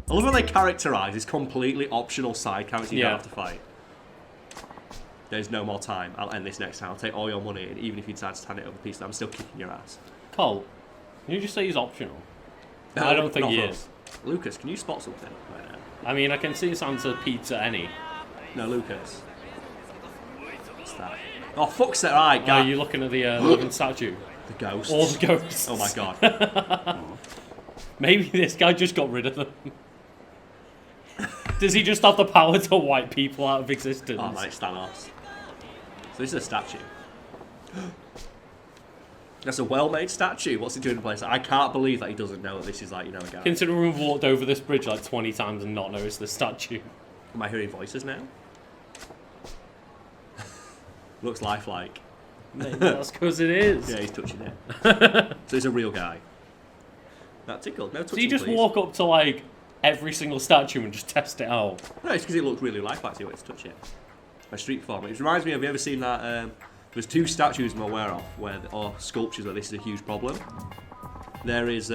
I love how they characterise this completely optional side character you don't have to fight. There's no more time. I'll end this next time. I'll take all your money, and even if you decide to stand it over piece, I'm still kicking your ass. Karl, can you just say he's optional? No, I don't think he is. Lucas, can you spot something right now? I mean, I can see it's answer pizza any. No, Lucas. What's that? Oh, fuck's that, right, guy. Are you looking at the living statue? The ghosts. All the ghosts. Oh my god. Maybe this guy just got rid of them. Does he just have the power to wipe people out of existence? Oh, mate, Thanos. So this is a statue. That's a well-made statue. What's he doing in place? I can't believe that he doesn't know that this is like, you know, a guy. Considering we've walked over this bridge like 20 times and not noticed the statue. Am I hearing voices now? Looks lifelike. Maybe that's because it is. Yeah, he's touching it. So he's a real guy. That tickled. No touching, So you just please. walk up to like every single statue and just test it out? No, it's because it looked really lifelike, so you wanted to touch it. A street performer. It reminds me, have you ever seen that? There's two statues I'm aware of, or sculptures where this is a huge problem. There is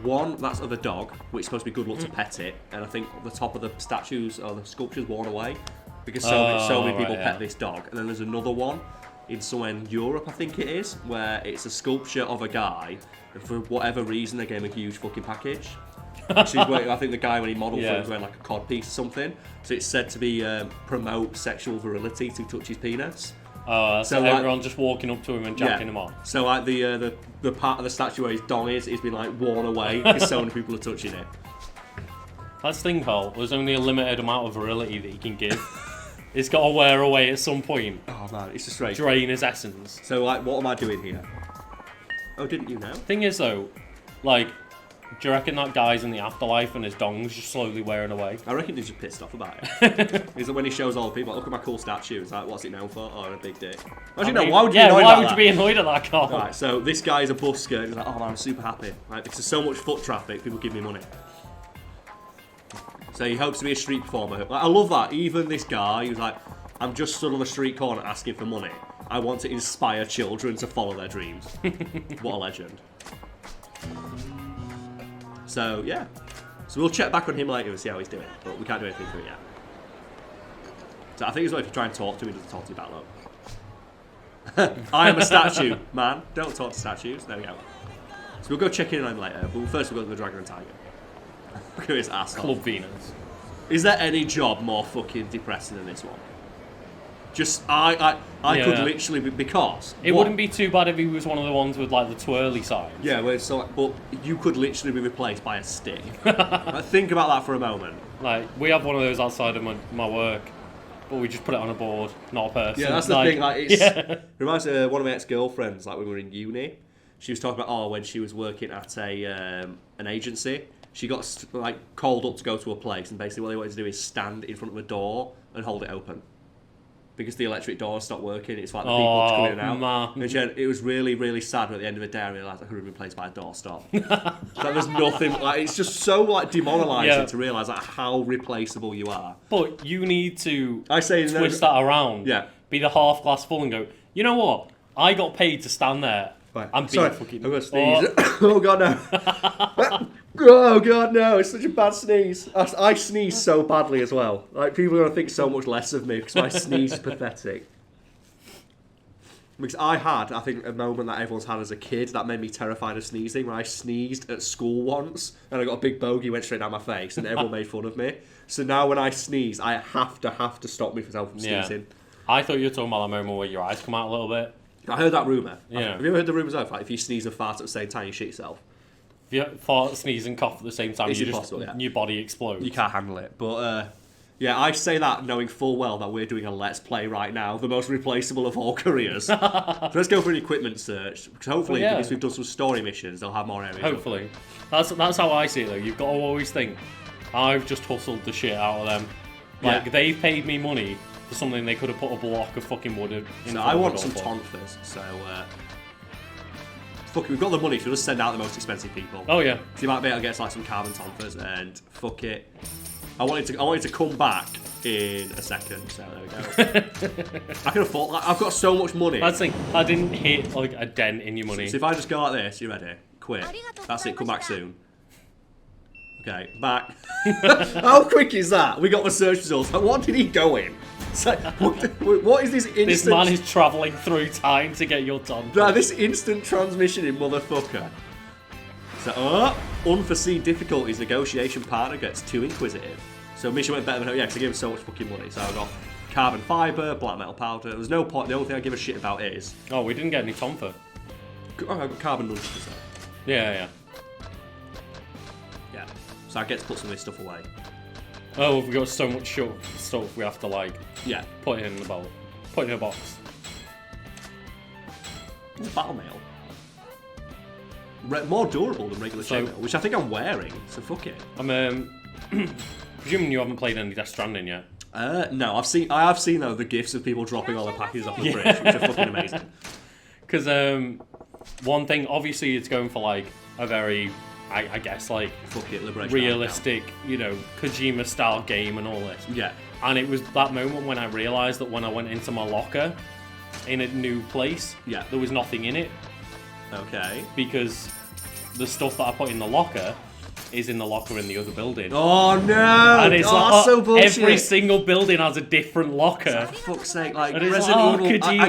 one that's of a dog, which is supposed to be good luck to pet it, and I think the top of the statues or the sculpture's worn away because so many people pet this dog. And then there's another one in somewhere in Europe, I think it is, where it's a sculpture of a guy, and for whatever reason they gave him a huge fucking package. I think the guy, when he modelled for it, was wearing like a cod piece or something. So it's said to be promote sexual virility to touch his penis. So like, everyone's just walking up to him and jacking him off. So like the part of the statue where his dong is been like worn away because so many people are touching it. That's the thing, Karl. There's only a limited amount of virility that he can give. It's got to wear away at some point. Oh man, it's just strange. Drain his essence. So like, what am I doing here? Oh, didn't you know? Thing is though, like, do you reckon that guy's in the afterlife and his dong's just slowly wearing away? I reckon he's just pissed off about it. Is that when he shows all the people, look at my cool statue, it's like, what's it known for? Oh, a big dick. Actually, no, why would you be annoyed why about would that? you be annoyed at that, Karl? Right, so this guy is a busker, he's like, oh man, I'm super happy. Right, because there's so much foot traffic, people give me money. So he hopes to be a street performer. Like, I love that. Even this guy, he was like, I'm just stood on the street corner asking for money. I want to inspire children to follow their dreams. What a legend. So, yeah. So we'll check back on him later and see how he's doing. But we can't do anything for it yet. So I think as well, if you try and talk to him, he doesn't talk to you back low. I am a statue, man. Don't talk to statues. There we go. So we'll go check in on him later. But first we'll go to the Dragon and Tiger. Look at his asshole. Club Venus. Is there any job more fucking depressing than this one? Just, I could literally be, because... It wouldn't be too bad if he was one of the ones with, like, the twirly signs. Yeah, well, so, but you could literally be replaced by a stick. Like, think about that for a moment. Like, we have one of those outside of my work, but we just put it on a board, not a person. Yeah, that's the thing, like, it's... Reminds me of one of my ex-girlfriends, like, when we were in uni. She was talking about, when she was working at an agency, she got, like, called up to go to a place, and basically what they wanted to do is stand in front of a door and hold it open. Because the electric door stopped working, it's like the people coming in and out. Man. And it was really, really sad. But at the end of the day, I realised I could have been replaced by a doorstop. So there's nothing. Like, it's just so like demoralising to realise like how replaceable you are. But you need to twist that around. Yeah. Be the half glass full and go, you know what? I got paid to stand there. Right. I'm Sorry, being fucking... I'm going to sneeze. Oh god no. Oh god no, it's such a bad sneeze. I sneeze so badly as well. Like, people are going to think so much less of me because my sneeze is pathetic. Because I think, a moment that everyone's had as a kid that made me terrified of sneezing, when I sneezed at school once and I got a big bogey, went straight down my face and everyone made fun of me. So now when I sneeze, I have to stop myself from sneezing. I thought you were talking about that moment where your eyes come out a little bit. I heard that rumour. Yeah. Have you ever heard the rumours of, like, if you sneeze and fart at the same time, you shit yourself? If you fart, sneeze and cough at the same time, It's impossible, your body explodes. You can't handle it. But, yeah, I say that knowing full well that we're doing a Let's Play right now, the most replaceable of all careers. So let's go for an equipment search. Because hopefully, because we've done some story missions, they'll have more areas. Hopefully. That's how I see it, though. You've got to always think, I've just hustled the shit out of them. Like, they've paid me money for something they could have put a block of fucking wood in. So I want some tonfas, so fuck it, we've got the money, so we'll just send out the most expensive people. Oh yeah. So you might be able to get like some carbon tonfas, and fuck it. I wanted to come back in a second, so there we go. I can afford, like, I've got so much money. That's the thing, I didn't hit like a dent in your money. So if I just go like this, you ready? Quick. That's it, come back soon. Okay, back. How quick is that? We got the search results. Like, what did he go in? It's like, what is this instant... This man is travelling through time to get your ton. Nah, this instant transmission in motherfucker. So, unforeseen difficulties. Negotiation partner gets too inquisitive. So mission went better than... Yeah, because I gave him so much fucking money. So I got carbon fibre, black metal powder. There's no point. The only thing I give a shit about is... Oh, we didn't get any Tomfer. Oh, I got carbon nunchucks. Yeah. Yeah. So I get to put some of this stuff away. Oh, we've got so much stuff we have to, like... Yeah. Put it in the bowl. Put it in a box. It's battle mail. More durable than regular chainmail, which I think I'm wearing, so fuck it. I'm presuming you haven't played any Death Stranding yet. No, I have seen though the gifs of people dropping all the packages off the bridge, which are fucking amazing. Because one thing, obviously, it's going for like a very, I guess, like fuck it, Liberation realistic, you know, Kojima style game and all this. Yeah. And it was that moment when I realised that when I went into my locker in a new place, there was nothing in it. Okay. Because the stuff that I put in the locker is in the locker in the other building. Oh no! And it's so bullshit. Every single building has a different locker. For fuck's sake, like and Resident Evil. Kojima.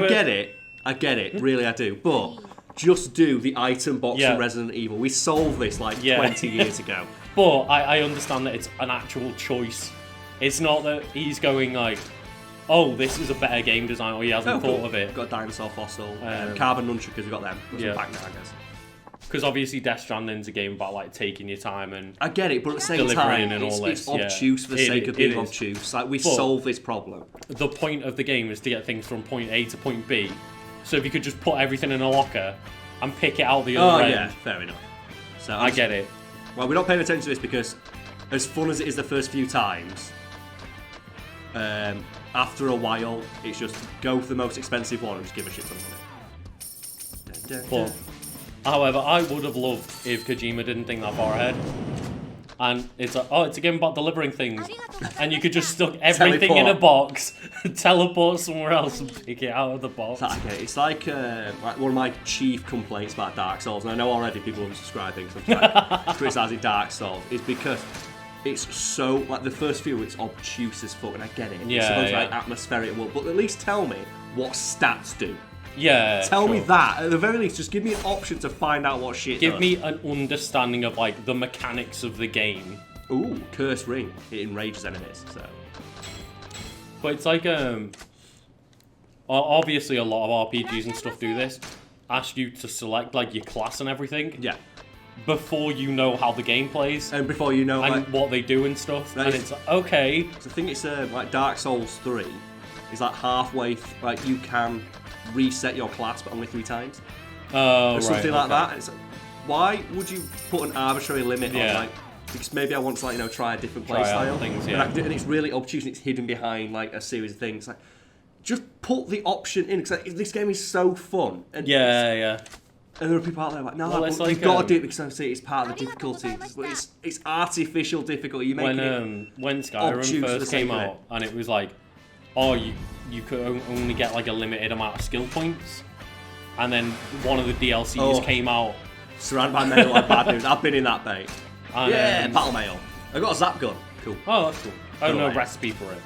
I get it, really I do. But just do the item box in Resident Evil. We solved this like 20 years ago. But I understand that it's an actual choice. It's not that he's going like, oh, this is a better game design, or he hasn't thought of it. Got a dinosaur fossil, carbon nunchuck, because we got them. Back now, I guess. Because obviously Death Stranding's a game about like taking your time and I get it, but at the same time, it's obtuse for the sake of being obtuse. Like we solve this problem. The point of the game is to get things from point A to point B. So if you could just put everything in a locker and pick it out the other end. Yeah, fair enough. So I get it. Well, we're not paying attention to this because, as fun as it is the first few times, after a while, it's just go for the most expensive one and just give a shit ton of money. But, however, I would have loved if Kojima didn't think that far ahead. And it's like, it's a game about delivering things. And you could just stuck everything in a box, teleport somewhere else and pick it out of the box. Okay, it's like one of my chief complaints about Dark Souls, and I know already people are unsubscribing, so I'm like, criticising Dark Souls, is because it's so, like the first few, it's obtuse as fuck, and I get it. It's supposed to be like atmospheric, but at least tell me what stats do. Yeah. Tell me that. At the very least, just give me an option to find out what shit Give me an understanding of like the mechanics of the game. Ooh, Curse Ring. It enrages enemies, so. But it's like obviously a lot of RPGs and stuff do this. Ask you to select like your class and everything. Yeah. Before you know how the game plays. And before you know and like, what they do and stuff. And it's like, okay. So I think it's like Dark Souls 3 is like halfway, like you can reset your class but only 3 times. Oh, or something like that. It's like, why would you put an arbitrary limit on like, because maybe I want to like, try a different playstyle. Things, and it's really obtuse and it's hidden behind like a series of things. Like, just put the option in, because this game is so fun. And and there are people out there like, no, you've got to do it because I see it's part of the difficulty. It's artificial difficulty. You make when Skyrim first came out, and it was like, oh, you could only get like a limited amount of skill points, and then one of the DLCs came out. Surrounded by mail like bad news. I've been in that bait. And, battle mail. I've got a zap gun. Cool. Oh, that's cool. I don't know recipe for it.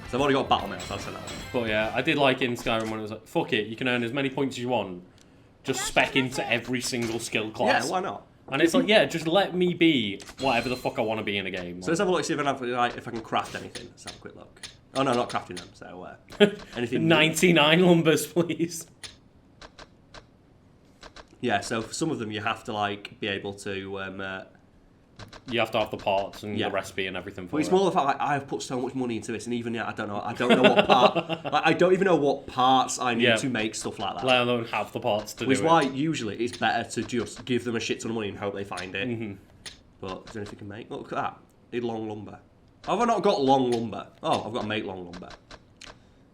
So I've already got battle mail, so I'll send that one. But yeah, I did like in Skyrim when it was like, fuck it, you can earn as many points as you want. Just spec into every single skill class. Yeah, why not? And it's like, just let me be whatever the fuck I want to be in a game. So let's have a look, see if I can craft anything. Let's have a quick look. Oh no, not crafting them, so anything 99 lumbers, please. Yeah, so for some of them you have to like be able to you have to have the parts and the recipe and everything for it. It's more the fact like I've put so much money into this, and even yet I don't know what part. I don't even know what parts I need to make stuff like that. Let alone have the parts to do it. Which is why usually it's better to just give them a shit ton of money and hope they find it. Mm-hmm. But is there anything you can make? Look at that. Need long lumber. Have I not got long lumber? Oh, I've got to make long lumber.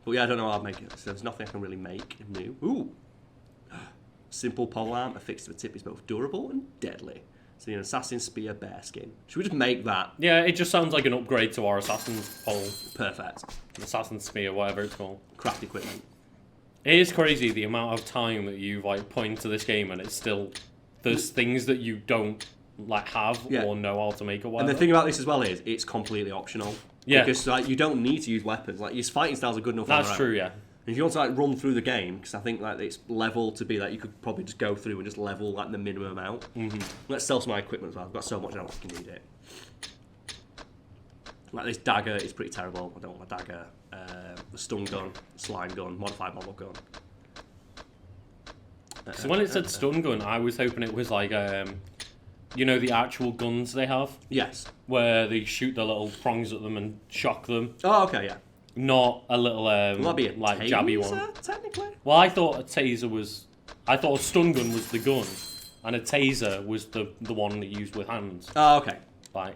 But yeah, I don't know how I'd make it. So there's nothing I can really make new. Ooh. Simple polearm affixed to the tip is both durable and deadly. So an assassin spear bear skin. Should we just make that? Yeah, it just sounds like an upgrade to our assassin's pole. Perfect. Assassin's spear, whatever it's called. Craft equipment. It is crazy the amount of time that you've like put into this game, and it's still there's things that you don't like have or know how to make or whatever. And the thing about this as well is it's completely optional. Yeah. Because like you don't need to use weapons. Like your fighting styles are good enough. That's true. Yeah. And if you want to like run through the game, because I think like it's level to be like you could probably just go through and just level like the minimum amount. Let's sell some of my equipment as well. I've got so much I don't fucking need it. Like this dagger is pretty terrible. I don't want my dagger. The stun gun, slime gun, modified model gun. So when it said stun gun, I was hoping it was like you know, the actual guns they have. Yes. Where they shoot the little prongs at them and shock them. Oh, okay, yeah. Not a little Will be a like taser, jabby one. Technically. Well, I thought a taser was. I thought a stun gun was the gun, and a taser was the one that you used with hands. Oh, okay. Like,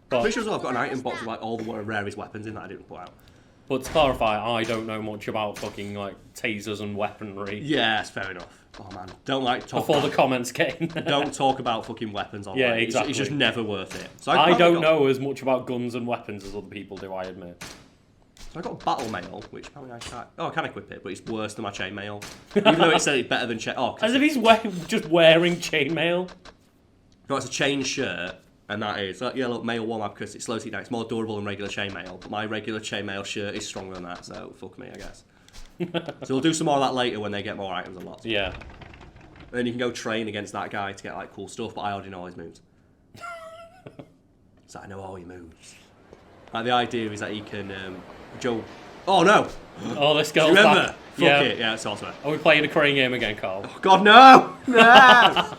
Pretty sure as well I've got an item box with like all the rarest weapons in that I didn't put out. But to clarify, I don't know much about fucking like tasers and weaponry. Yeah, that's fair enough. Oh man, don't like talk. Before the comments get in. Don't talk about fucking weapons online. Yeah, exactly. It's just never worth it. So I don't know as much about guns and weapons as other people do, I admit. So I got battle mail, which apparently I can't. Oh, I can equip it, but it's worse than my chain mail. Even though it said it's better than chain. Oh, as if he's just wearing chainmail. No, it's a chain shirt, and that is yeah. Look, mail warm up because it slows it down. It's more durable than regular chain mail, but my regular chain mail shirt is stronger than that. So fuck me, I guess. So we'll do some more of that later when they get more items unlocked. Yeah. And then you can go train against that guy to get like cool stuff, but I already know all his moves. So I know all his moves. Like the idea is that he can Joe. Oh no! Oh, this girl's Remember? back. Fuck Yeah. it. Yeah, it's awesome. Are we playing a crane game again, Karl? Oh God, no! No!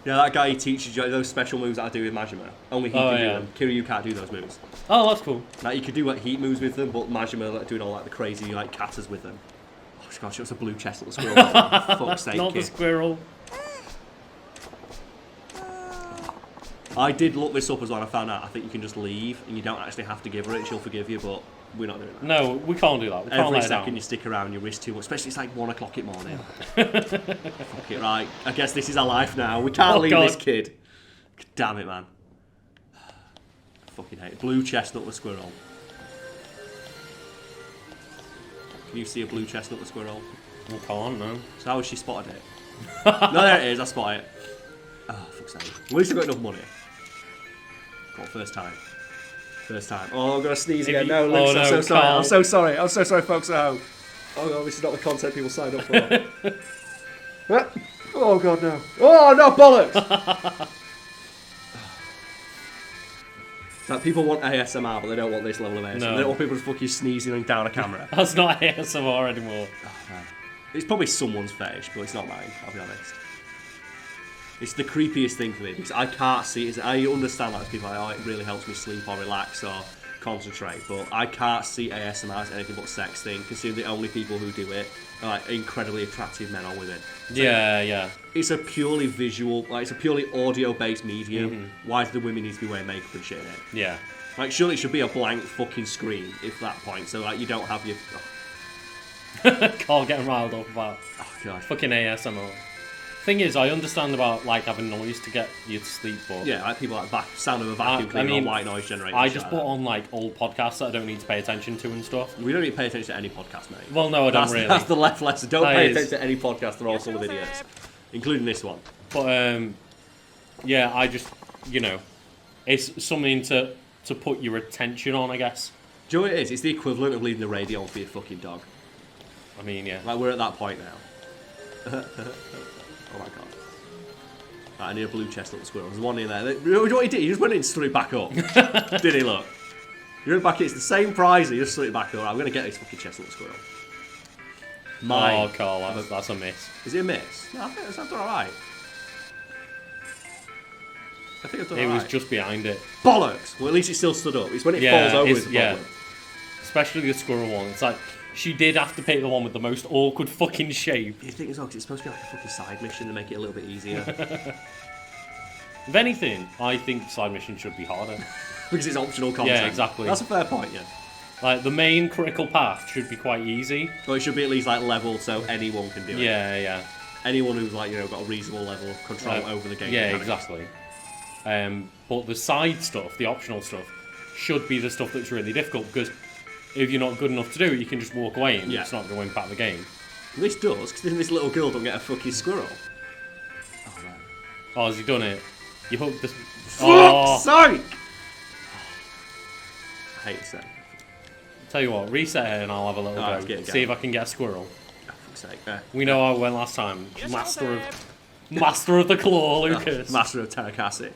Yeah, that guy he teaches you those special moves that I do with Majima. Only he can do them. Kiryu can't do those moves. Oh, that's cool. Like you could do like heat moves with them, but Majima like doing all like the crazy like katas with them. Oh gosh, it was a blue chest little squirrel. Fuck's sake, Not the kid. squirrel. I did look this up as well. I found out I think you can just leave and you don't actually have to give her it. She'll forgive you, but we're not doing that. No, we can't do that. We can't Every let her second down. you stick around, you risk too much. Especially it's like 1 o'clock in the morning. Fuck it, right. I guess this is our life now. We can't leave God. this kid. Damn it, man. Fucking hate it. Blue chestnut the squirrel. Can you see a blue chestnut the squirrel? We can't, no. So how has she spotted it? No, there it is. I spotted it. Oh, fuck's sake. At least I've got enough money. Got first time. First time. Oh, I'm gonna sneeze again. No, Luke, I'm so sorry. Karl. I'm so sorry. I'm so sorry, folks at home. Oh god, this is not the content people signed up for. Oh god, no. Oh no, bollocks! Like people want ASMR, but they don't want this level of ASMR. No. They don't want people just fucking sneezing and down a camera. That's not ASMR anymore. Oh, man. It's probably someone's fetish, but it's not mine. I'll be honest. It's the creepiest thing for me because I can't see it. I understand like people are like, oh, it really helps me sleep or relax or concentrate, but I can't see ASMR as anything but sex thing. Considering the only people who do it are like incredibly attractive men or women. So Yeah. it's a purely visual, like it's a purely audio-based medium. Why do the women need to be wearing makeup and shit in it? Yeah. Like surely it should be a blank fucking screen if that point. So like you don't have your. Karl getting riled up about Oh god. fucking ASMR. Thing is, I understand about like having noise to get you to sleep, but Yeah, like people like sound of a vacuum cleaner mean, or white noise generator. I and just shit put like on like old podcasts that I don't need to pay attention to and stuff. that. We don't need to pay attention to any podcast, mate. Well, no, I don't really. That's the left lesson. Don't That pay is. attention to any podcast. They're all full of idiots, including this one. But yeah, I just it's something to put your attention on, I guess. Do you know what it is? It's the equivalent of leaving the radio on for your fucking dog. I mean, yeah. Like we're at that point now. Oh my god. Right, I need a blue chest little squirrel. There's one in there. You know what he did? He just went in and threw it back up. Did he, look? You went back in, it's the same prize, he just threw it back up. I'm going to get this fucking chest little squirrel. Mine. Oh, Karl, that's a miss. Is it a miss? No, I think I've done alright. I think I've done It alright. was just behind it. Bollocks! Well, at least it still stood up. It's when it Yeah, falls over it's- is the yeah. problem. Especially the squirrel one. It's like, she did have to pick the one with the most awkward fucking shape. You think as well, because it's supposed to be like a fucking side mission to make it a little bit easier. If anything, I think side mission should be harder. Because it's optional content. Yeah, exactly. That's a fair point, yeah. Like, the main critical path should be quite easy. Or it should be at least like leveled so anyone can do it. Yeah. Anyone who's like, got a reasonable level of control over the game. Yeah, can. exactly. But the side stuff, the optional stuff, should be the stuff that's really difficult, because if you're not good enough to do it, you can just walk away and it's not going to impact the game. This does, because then this little girl don't get a fucking squirrel. Oh, man. Oh, has he done it? You hook the... Fuck's sake! I hate to say. Tell you what, reset it and I'll have a little Alright, go. let's See if I can get a squirrel. Oh, fuck's sake. We know how it went last time. Master of the Claw, Lucas. Master of Terrakassi.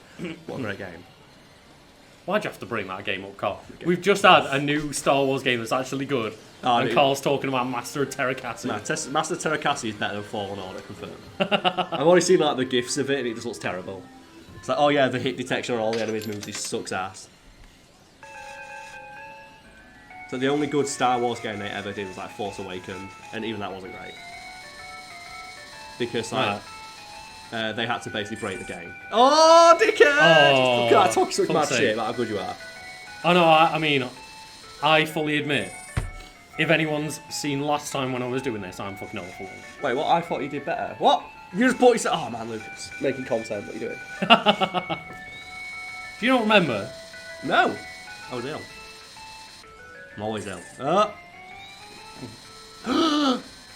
What a great game. Why'd you have to bring that game up, Carl? We've just had a new Star Wars game that's actually good. And Carl's talking about Master of Terrakassi. No, Master of Terrakassi is better than Fallen Order, confirmed. I've already seen like the gifs of it and it just looks terrible. It's like, oh yeah, the hit detection on all the enemies' moves, he sucks ass. So the only good Star Wars game they ever did was like Force Awakens, and even that wasn't great. Because like, they had to basically break the game. Oh, dickhead! Oh, look at that, talking such mad shit about how good you are. Oh no, I mean, I fully admit, if anyone's seen last time when I was doing this, I'm fucking awful. Wait, what? I thought you did better. What? You just bought yourself... Oh man, Lucas. Making content, what are you doing? Do you not remember? No. I was ill. I'm always ill.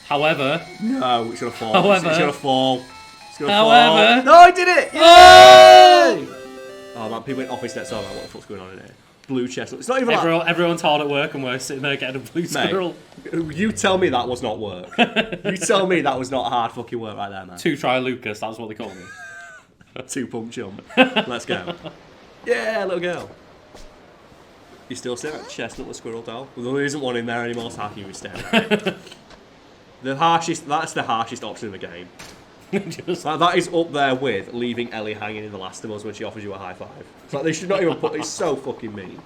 However... No, it's gonna fall. However... It's gonna fall. It's gonna However... fall. No, I did it! Yay! Oh man, people in office next door, like, what the fuck's going on in here? Blue chest. It's not even Everyone's hard at work and we're sitting there getting a blue squirrel. Mate, you tell me that was not work. You tell me that was not hard fucking work right there, man. 2 try Lucas, that's what they call me. 2 pump jump. Let's go. Yeah, little girl. You still staring at chestnut with squirrel doll? Well, there isn't one in there anymore, so how can you be staring at it? That's the harshest option in the game. That is up there with leaving Ellie hanging in The Last of Us when she offers you a high five. It's like they should not even put. It's so fucking mean.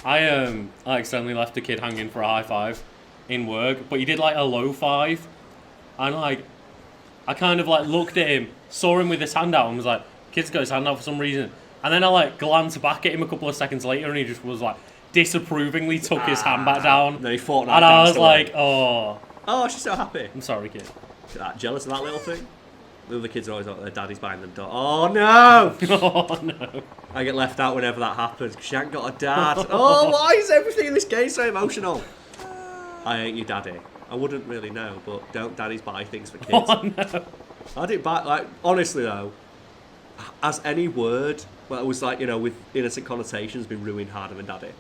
I accidentally left a kid hanging for a high five in work, but he did like a low five, and like I kind of like looked at him, saw him with his hand out, and was like, "Kid's got his hand out for some reason." And then I like glanced back at him a couple of seconds later, and he just was like disapprovingly took his hand back down. Then he fought. And I was like, "Oh, she's so happy." I'm sorry, kid. Look at that, jealous of that little thing. The other kids are always like, their daddy's buying them dogs. Oh no! Oh no! I get left out whenever that happens because she ain't got a dad. Oh, why is everything in this game so emotional? I ain't your daddy. I wouldn't really know, but don't daddies buy things for kids? Oh no! I didn't buy, like, honestly though, has any word that was like, you know, with innocent connotations been ruined harder than daddy?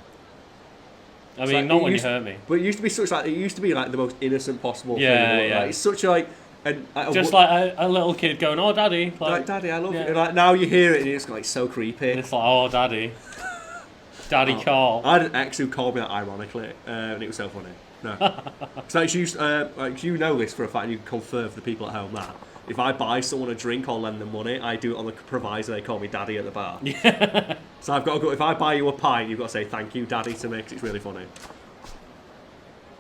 I mean, like, not when you hurt me. But it used to be such like, it used to be like the most innocent possible thing. Yeah. Like, it's such like, and just like a little kid going, "Oh, daddy!" Like daddy, I love you. And like now you hear it and it's like so creepy. And it's like, "Oh, daddy, daddy, Karl." I had an ex who called me that ironically, and it was so funny. No, so it's used, like you know this for a fact, and you can confirm for the people at home that if I buy someone a drink or lend them money, I do it on the proviso they call me daddy at the bar. Yeah. So I've got to go. If I buy you a pint, you've got to say thank you, daddy, to me because it's really funny.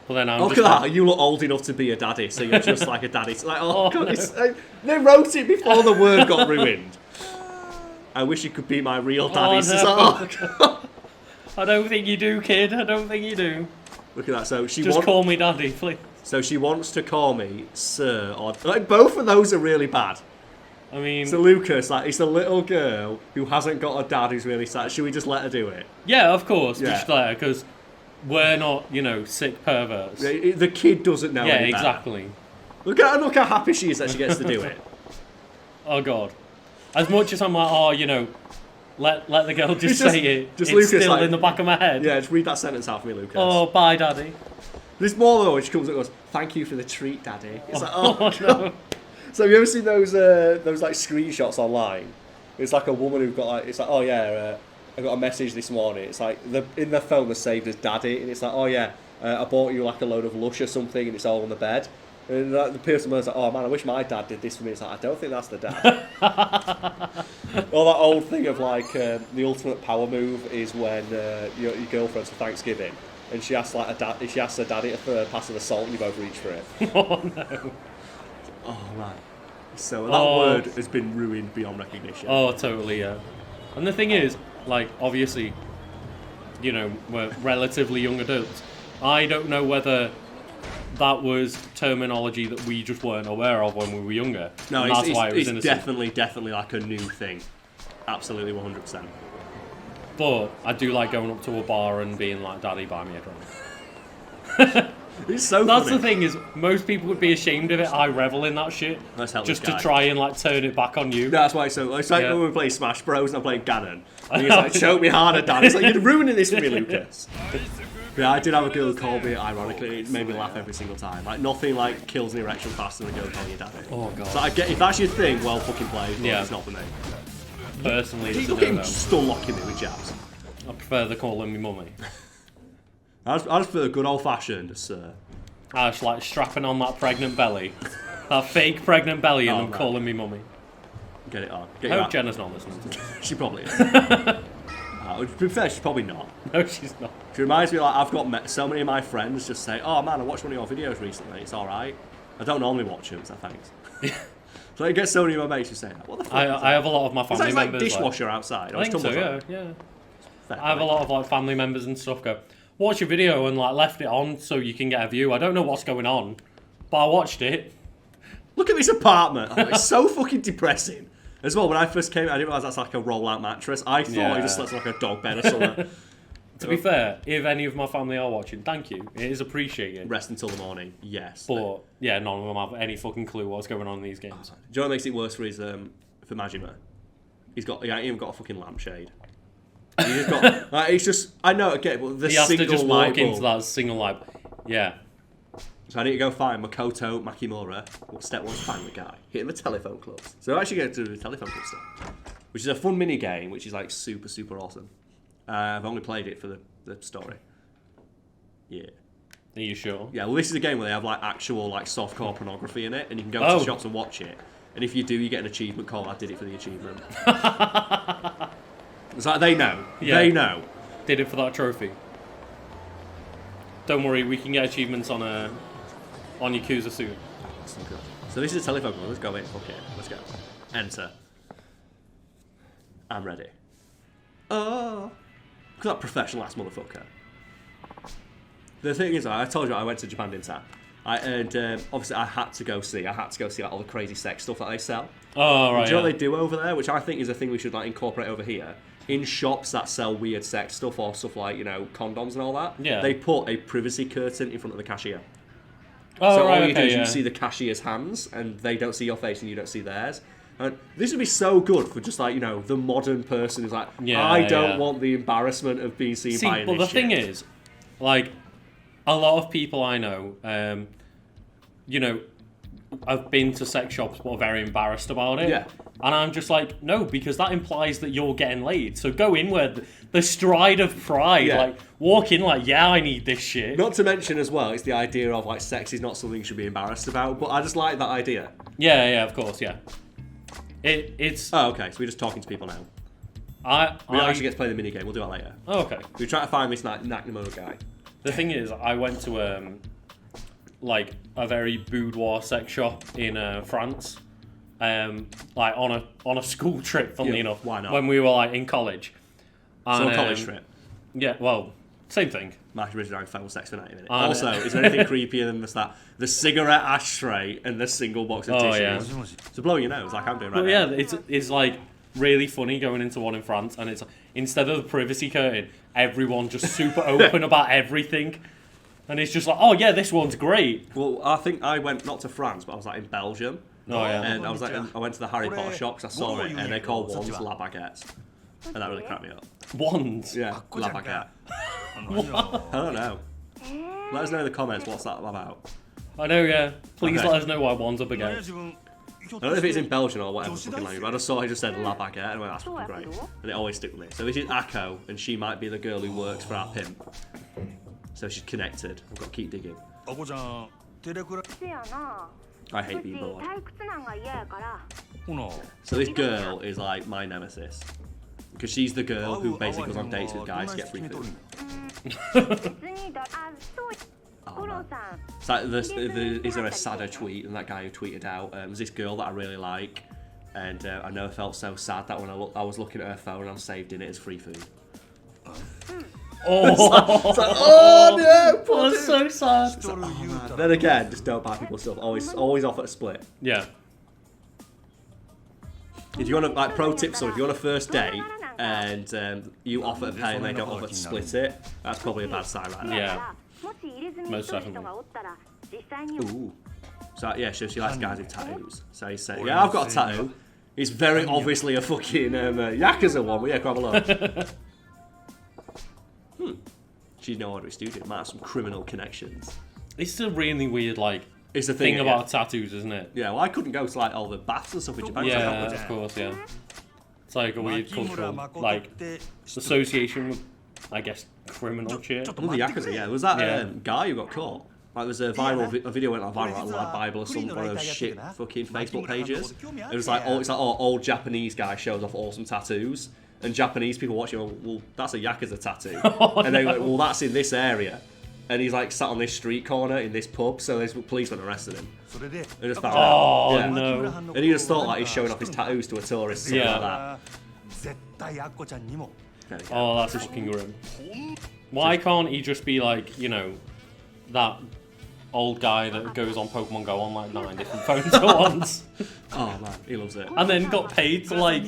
Well, then I'm look at that! You look old enough to be a daddy, so you're just like a daddy. It's like, oh God, no. They wrote it before the word got ruined. I wish you could be my real daddy. Oh, no. I don't think you do, kid. I don't think you do. Look at that. So she just call me daddy, please. So she wants to call me sir, or like both of those are really bad. I mean, so Lucas, like, it's a little girl who hasn't got a dad who's really sad. Should we just let her do it? Yeah, of course. Yeah. Just let her, because we're not, you know, sick perverts. The kid doesn't know. Yeah, exactly. Look how happy she is that she gets to do it. Oh God. As much as I'm like, oh, you know, let the girl just say it. Just it's Lucas, still like, in the back of my head. Yeah, just read that sentence out for me, Lucas. Oh, bye, daddy. There's more though when she comes up and goes, thank you for the treat, daddy. It's like, oh no. So have you ever seen those like screenshots online? It's like a woman who got like, it's like, oh yeah, I got a message this morning. It's like in the phone they're saved as daddy, and it's like, oh yeah, I bought you like a load of Lush or something, and it's all on the bed. And like, the person was like, oh man, I wish my dad did this for me. It's like, I don't think that's the dad. Or that old thing of like the ultimate power move is when your girlfriend's for Thanksgiving, and she asks like she asks her daddy to pass her the salt, and you both reach for it. Oh no. Oh man. So that word has been ruined beyond recognition. Oh, totally, yeah. And the thing is, like, obviously, you know, we're relatively young adults. I don't know whether that was terminology that we just weren't aware of when we were younger. No, and that's why it was innocent. definitely like a new thing. Absolutely 100%. But I do like going up to a bar and being like, "Daddy, buy me a drink." It's so That's funny. the thing is, most people would be ashamed of it. I revel in that shit. Let's help just this to guy. try and like turn it back on you. No, that's why it's so. It's like Yeah. when we play Smash Bros. And I'm playing Ganon. And he's like, choke me harder, Dad. It's like, you're ruining this for me, Lucas. Yeah, I did have a girl who called me, ironically, it made me laugh every single time. Like, nothing like kills an erection faster than a girl calling you daddy. Oh god. So I get, if that's your thing, well fucking play, but Yeah. it's not for me. Personally, it's a Look at him no-no. still locking me with jabs. I prefer the calling me mummy. I just feel a good old fashioned, sir. I just like strapping on that pregnant belly. That fake pregnant belly and Oh, them right. calling me mummy. Get it on. Get I you hope out. Jenna's not listening to this. She probably is. To be fair, she's probably not. No, she's not. She reminds me, like, I've got so many of my friends just say, oh man, I watched one of your videos recently, it's alright. I don't normally watch them, so thanks. So I get so many of my mates who say that. What the fuck? I have a lot of my family It's like members. dishwasher outside. I think so, yeah, yeah. Fair I have a lot of like family members and stuff go, watch your video and like left it on so you can get a view. I don't know what's going on, but I watched it. Look at this apartment. Oh, it's so fucking depressing. As well, when I first came, I didn't realise that's like a roll-out mattress. I thought it just looks like a dog bed or something. To be fair, if any of my family are watching, thank you. It is appreciated. Rest until the morning, yes. But yeah, none of them have any fucking clue what's going on in these games. Do you know what makes it worse for his for Majima? He ain't even got a fucking lampshade. He's just got. Like, it's just. I know. I get it, but the He has to single just light walk into bulb. that single light. Yeah. So I need to go find Makoto Makimura. Step one, find the guy. Hit him the telephone clubs. So I actually get to do the telephone club stuff, which is a fun mini game, which is like super awesome. I've only played it for the story. Yeah. Are you sure? Yeah, well, this is a game where they have like actual like softcore pornography in it, and you can go Oh. to shops and watch it. And if you do, you get an achievement called "I did it for the achievement." It's like they know. Yeah. They know. Did it for that trophy. Don't worry, we can get achievements on Yakuza soon. So good. So this is a telephone call. Let's go in. Fuck it. Let's go. Enter. I'm ready. Oh, look at that professional ass motherfucker. The thing is, I told you I went to Japan, didn't I? And obviously I had to go see like, all the crazy sex stuff that they sell. Oh, right. Do you know Yeah. what they do over there? Which I think is a thing we should like incorporate over here. In shops that sell weird sex stuff or stuff like, you know, condoms and all that, Yeah. they put a privacy curtain in front of the cashier. Oh, So right, all you do okay, is yeah. you see the cashier's hands, and they don't see your face, and you don't see theirs. And this would be so good for just like, you know, the modern person who's like, Yeah, I don't yeah. want the embarrassment of being seen See, buying well, the this thing shit. is, like, a lot of people I know, you know, have been to sex shops but are very embarrassed about it. Yeah. And I'm just like, no, because that implies that you're getting laid. So go in with the stride of pride. Yeah. Like, walk in like, yeah, I need this shit. Not to mention as well, it's the idea of like sex is not something you should be embarrassed about. But I just like that idea. Yeah, of course, yeah. It's... Oh, okay. So we're just talking to people now. We don't actually get to play the mini game. We'll do that later. Oh, okay. We're trying to find this Nakamura guy. The thing is, I went to like a very boudoir sex shop in France, like on a school trip. Funnily Yeah, enough, why not? when we were like in college. So And, a college trip. Yeah, well, same thing. Mark originally phone sex for 90 minutes. I know. Also, is there anything creepier than the cigarette ashtray and the single box of Oh, tissues? yeah. So blowing your nose like I'm doing right But now. yeah, it's like really funny going into one in France, and it's instead of the privacy curtain, everyone just super open about everything, and it's just like, oh yeah, this one's great. Well, I think I went not to France, but I was like in Belgium. Oh yeah. And I was like, I went to the Harry Potter shop because I saw it, and they call wands la baguettes, and that really cracked me up. Wands. Yeah, la baguette. I don't know. Let us know in the comments what's that about. I know. Yeah. Please Okay. let us know why wands are baguettes. I don't know if it's in Belgian or whatever fucking language, but I just saw it just said la baguette, and I went, that's fucking great. And it always stuck with me. So this is Akko, and she might be the girl who works for our pimp. So she's connected. I've got to keep digging. I hate being bored. So this girl is like my nemesis. Because she's the girl who basically goes on dates with guys to get free food. Oh, man. It's like is there a sadder tweet than that guy who tweeted out? There's this girl that I really like, and I never felt so sad that when I was looking at her phone and I'm saved in it as free food. Oh, It's like, oh no, poor that's so sad. It's like, oh, man. Then again, just don't buy people stuff. Always offer a split. Yeah. If you want to, like, pro tip, so if you're on a first date and you offer to pay and they don't offer to split it, that's probably a bad sign right there. Yeah. Most definitely. Ooh. So yeah, so she likes guys with tattoos. So he's saying, yeah, I've got a tattoo. It's very obviously a fucking Yakuza one, but yeah, grab a look. She's no ordinary student, might have some criminal connections. It's a really weird, like, it's the thing yeah. about tattoos, isn't it? Yeah, well, I couldn't go to like all the baths and stuff in Japan. Yeah, of course, yeah. It's like a weird cultural, like, association with, I guess, criminal shit. I love the Yakuza, yeah. Was that guy who got caught? Like, there's a viral a video went on viral, like the Bible or some one of those shit fucking Facebook pages. It was like, old Japanese guy shows off awesome tattoos, and Japanese people watching, well, that's a Yakuza tattoo, and they went, well, that's in this area, and he's like sat on this street corner in this pub, so this police went and arrested him. They just found out. Yeah. No! And he just thought like he's showing off his tattoos to a tourist, something like that. Oh, that's fucking grim. Why can't he just be like, you know, that old guy that goes on Pokemon Go on like 9 different phones at once? Oh man, he loves it. And then got paid to like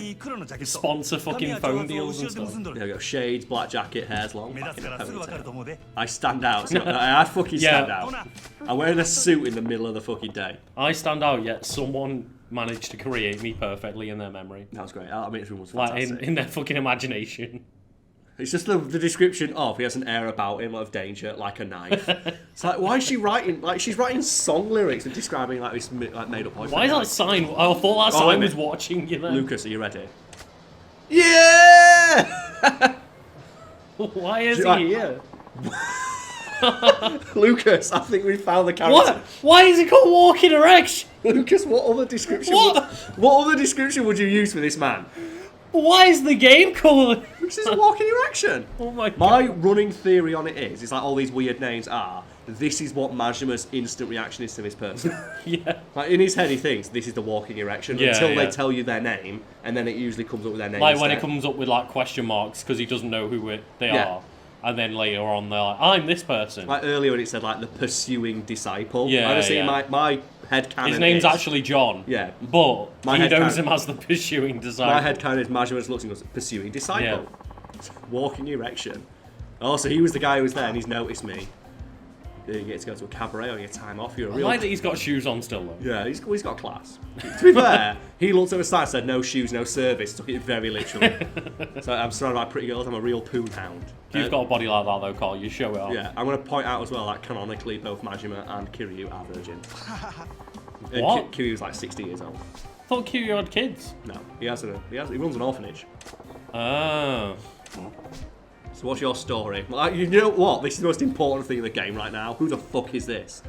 sponsor fucking phone deals and stuff. Yeah, I got shades, black jacket, hair's long, back in a ponytail. I stand out. So I fucking stand out. I'm wearing a suit in the middle of the fucking day. I stand out, yet someone managed to create me perfectly in their memory. That was great. I mean, it was fantastic. Like in their fucking imagination. It's just the description of he has an air about him of danger, like a knife. It's like, why is she writing? Like, she's writing song lyrics and describing like this like made up boyfriend. Why is that sign? I thought that sign was watching you then. Lucas, are you ready? Yeah! Why is he here? Lucas, I think we found the character. What? Why is he called Walking Erection? Lucas, what other description? What other description would you use for this man? Why is the game called? Which is a walking erection. Oh my god. My running theory on it is like all these weird names are, this is what Majima's instant reaction is to this person. Yeah. Like in his head he thinks this is the walking erection until they tell you their name, and then it usually comes up with their name. Like when it comes up with like question marks because he doesn't know who they are. And then later on they're like, I'm this person. Like earlier when it said like the pursuing disciple. Yeah, I just see my headcanon. His name's actually John. Yeah. But he knows him as the pursuing disciple. My headcanon is Majima just looks and goes, pursuing disciple. Yeah. Walking erection. Oh, so he was the guy who was there and he's noticed me. You get to go to a cabaret on your time off. You're a real. I like that he's got shoes on still though. Yeah, he's got class. To be fair, he looked at the side and said no shoes, no service. Took it very literally. So I'm surrounded by pretty girls. I'm a real poon hound. You've got a body like that though, Karl. You show it off. Yeah, I'm going to point out as well that canonically both Majima and Kiryu are virgins. What? Kiryu's like 60 years old. I thought Kiryu had kids. No, he runs an orphanage. Oh. So what's your story? Well, you know what? This is the most important thing in the game right now. Who the fuck is this?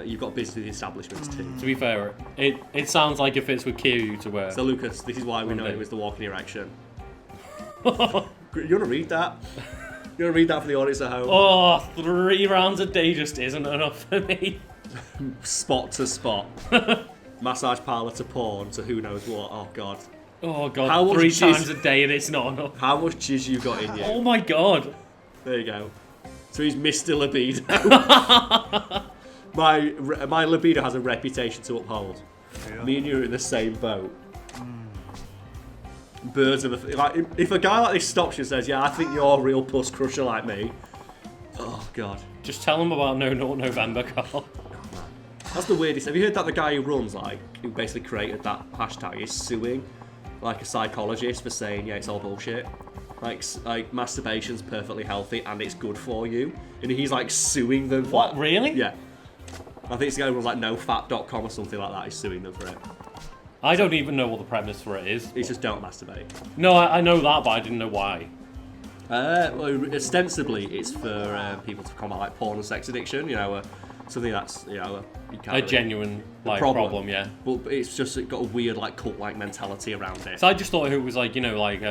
You've got business with the establishments too. To be fair, it sounds like it fits with Kiryu to wear. So Lucas, this is why we know it was the walking erection. You want to read that? You want to read that for the audience at home? Oh, 3 rounds a day just isn't enough for me. Spot to spot. Massage parlour to porn to who knows what. Oh god. Oh god, 3 times a day and it's not enough. How much jizz you got in you? Oh my god. There you go. So he's Mr. Libido. my libido has a reputation to uphold. Yeah. Me and you are in the same boat. Birds of a... Like, if a guy like this stops you and says, yeah, I think you're a real puss crusher like me. Oh god. Just tell him about No Not November, Karl. That's the weirdest. Have you heard that the guy who runs, like, who basically created that hashtag is suing, like, a psychologist for saying, yeah, it's all bullshit. Like masturbation's perfectly healthy and it's good for you. And he's, like, suing them for What, that. really? Yeah. I think it's the guy who runs, like, nofat.com or something like that. He's suing them for it. I don't even know what the premise for it is. It's just don't masturbate. No, I know that, but I didn't know why. Well, ostensibly, it's for people to combat, like, porn and sex addiction, you know, something that's, you know, a genuine like problem, yeah. But it's just got a weird like cult-like mentality around it. So I just thought it was like, you know, like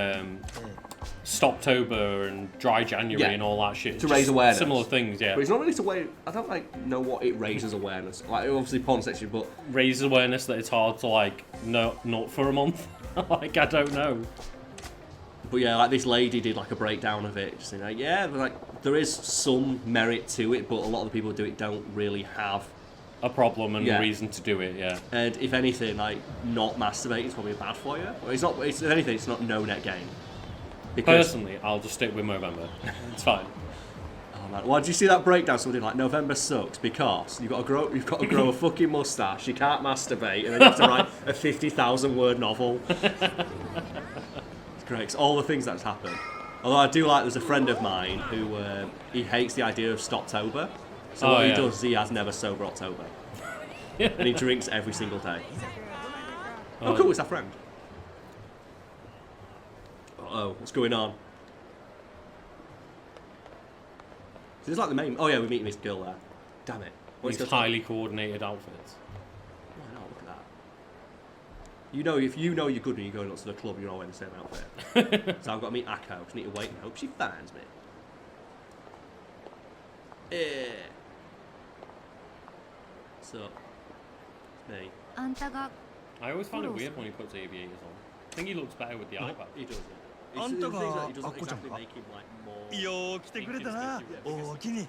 Stoptober and Dry January and all that shit. To raise awareness. Similar things, yeah. But it's not really to way. I don't know what it raises awareness. Like obviously porn section, but raises awareness that it's hard to like not for a month. Like I don't know. But yeah, like this lady did like a breakdown of it, just saying like, yeah, but, like there is some merit to it, but a lot of the people who do it don't really have a problem and a reason to do it, yeah. And if anything, like not masturbating is probably bad for you. It's not. It's if anything, it's not no net gain. Personally, I'll just stick with Movember. It's fine. Oh Oh man, well, did you see that breakdown? Something like November sucks because you've got to grow a fucking mustache. You can't masturbate, and then you have to write a 50,000-word novel. It's great. It's all the things that's happened. Although I do like, there's a friend of mine who he hates the idea of Stoptober. So what he does is he has never sober October, and he drinks every single day. Oh, cool! It's our friend. Uh-oh, what's going on? This is like the main. Oh yeah, we're meeting this girl there. Damn it! These highly coordinated outfits. Oh no, look at that. You know, if you know you're good when you're going up to the club, you're all wearing the same outfit. So I've got to meet Akko. Just need to wait and hope she finds me. So, it's me. I always find it weird when he puts aviators on. I think he looks better with the iPad. He does, yeah. He doesn't exactly make him like more. よう来てくれたな。おおきに。